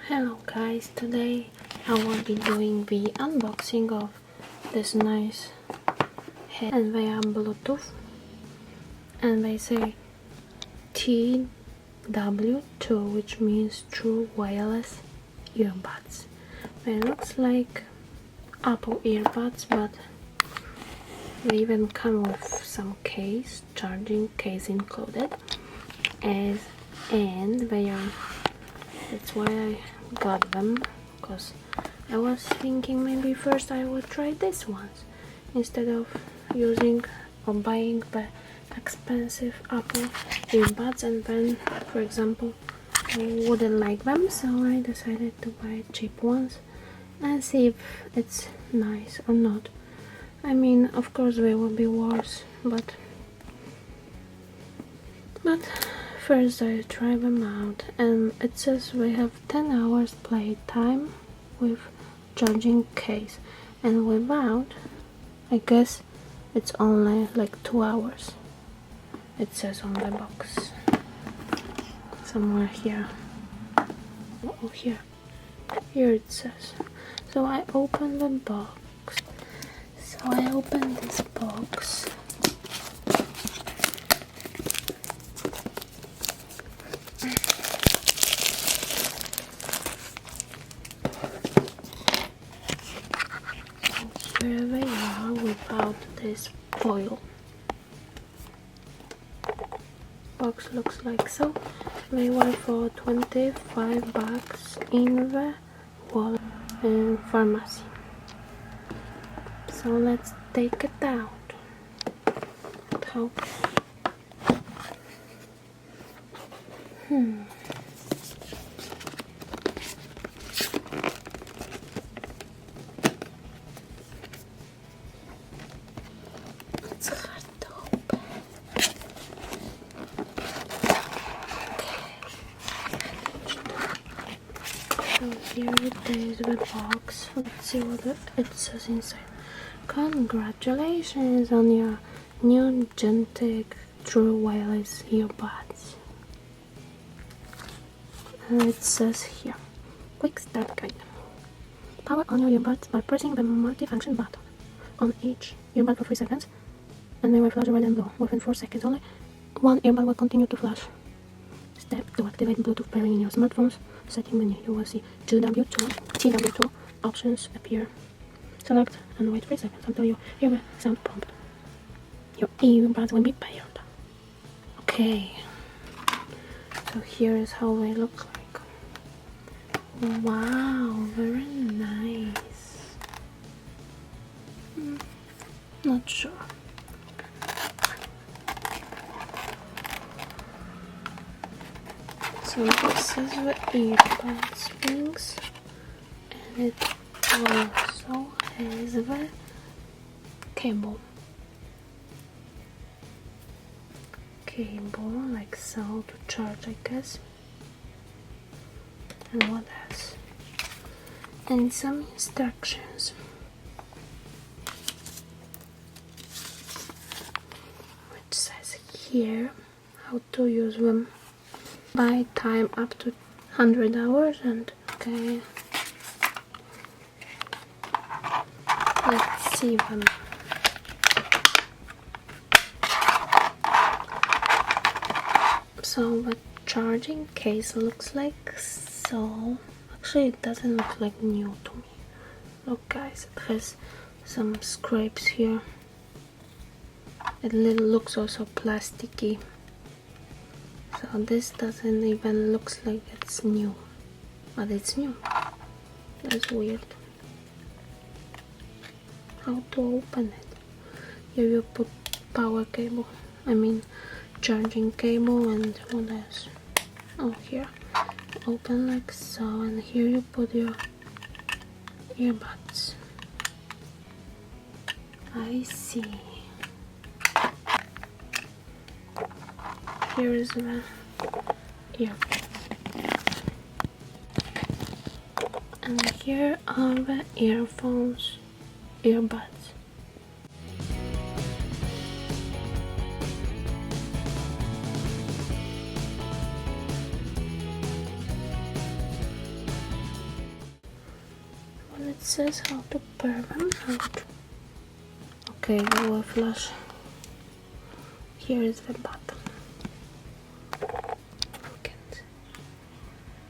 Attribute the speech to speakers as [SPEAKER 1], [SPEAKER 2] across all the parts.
[SPEAKER 1] Hello guys, today I will be doing the unboxing of this nice head, and they are Bluetooth and they say TW2, which means true wireless earbuds. They looks like Apple earbuds, but they even come with some case, charging case included, and they are, that's why I got them, because I was thinking maybe first I would try these ones instead of using or buying the expensive Apple earbuds, and then for example I wouldn't like them, so I decided to buy cheap ones and see if it's nice or not. I mean, of course they will be worse, but first I try them out, and it says we have 10 hours play time with charging case, and without, I guess it's only like 2 hours. It says on the box somewhere here. Oh, here it says. So I open the box. So I open this box. Here they are without this foil. Box looks like so. They were for 25 bucks in the wall pharmacy. So let's take it out. How? It's hard to open. So here it is, the box. Let's see what it says inside. Congratulations on your new Gentek True Wireless earbuds. And it says here, quick start guide. Power on your earbuds by pressing the multi-function button on each earbud for 3 seconds, and they will flash red and blue. Within 4 seconds only, one earbud will continue to flash. Step to activate Bluetooth pairing in your smartphone's setting menu. You will see TW2 options appear. Select and wait 3 seconds until you hear the sound prompt. Your earbuds will be paired. Okay, so here is how they look like. Wow, very nice. Not sure. So this is the earbuds things, and it also has the cable like so to charge, I guess. And what else? And some instructions. Which says here how to use them. Buy time up to 100 hours, and okay. Let's see them. So the charging case looks like so. Actually, it doesn't look like new to me. Look guys, it has some scrapes here. It looks also plasticky. So this doesn't even looks like it's new, but it's new. That's weird. How to open it? Here you put power cable, I mean charging cable, and what else? Oh, here open like so, and here you put your earbuds. I see. Here is the earbud, and here are the earbuds. it says how to pair them out. Okay, we will flash. Here is the button.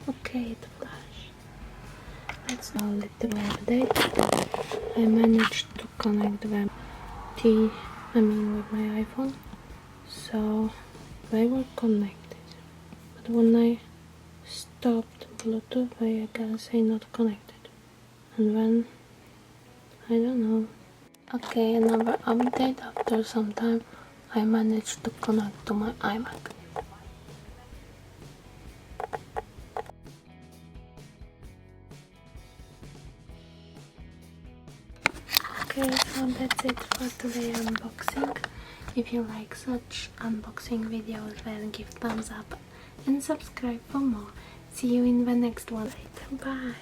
[SPEAKER 1] Okay, it flashed. Let's now little update. I managed to connect them with my iPhone, so they were connected. But when I stopped Bluetooth, they again say not connected. And then I don't know. Okay, another update. After some time, I managed to connect to my iMac. Okay, so that's it for today's unboxing. If you like such unboxing videos, then give thumbs up and subscribe for more. See you in the next one. Bye!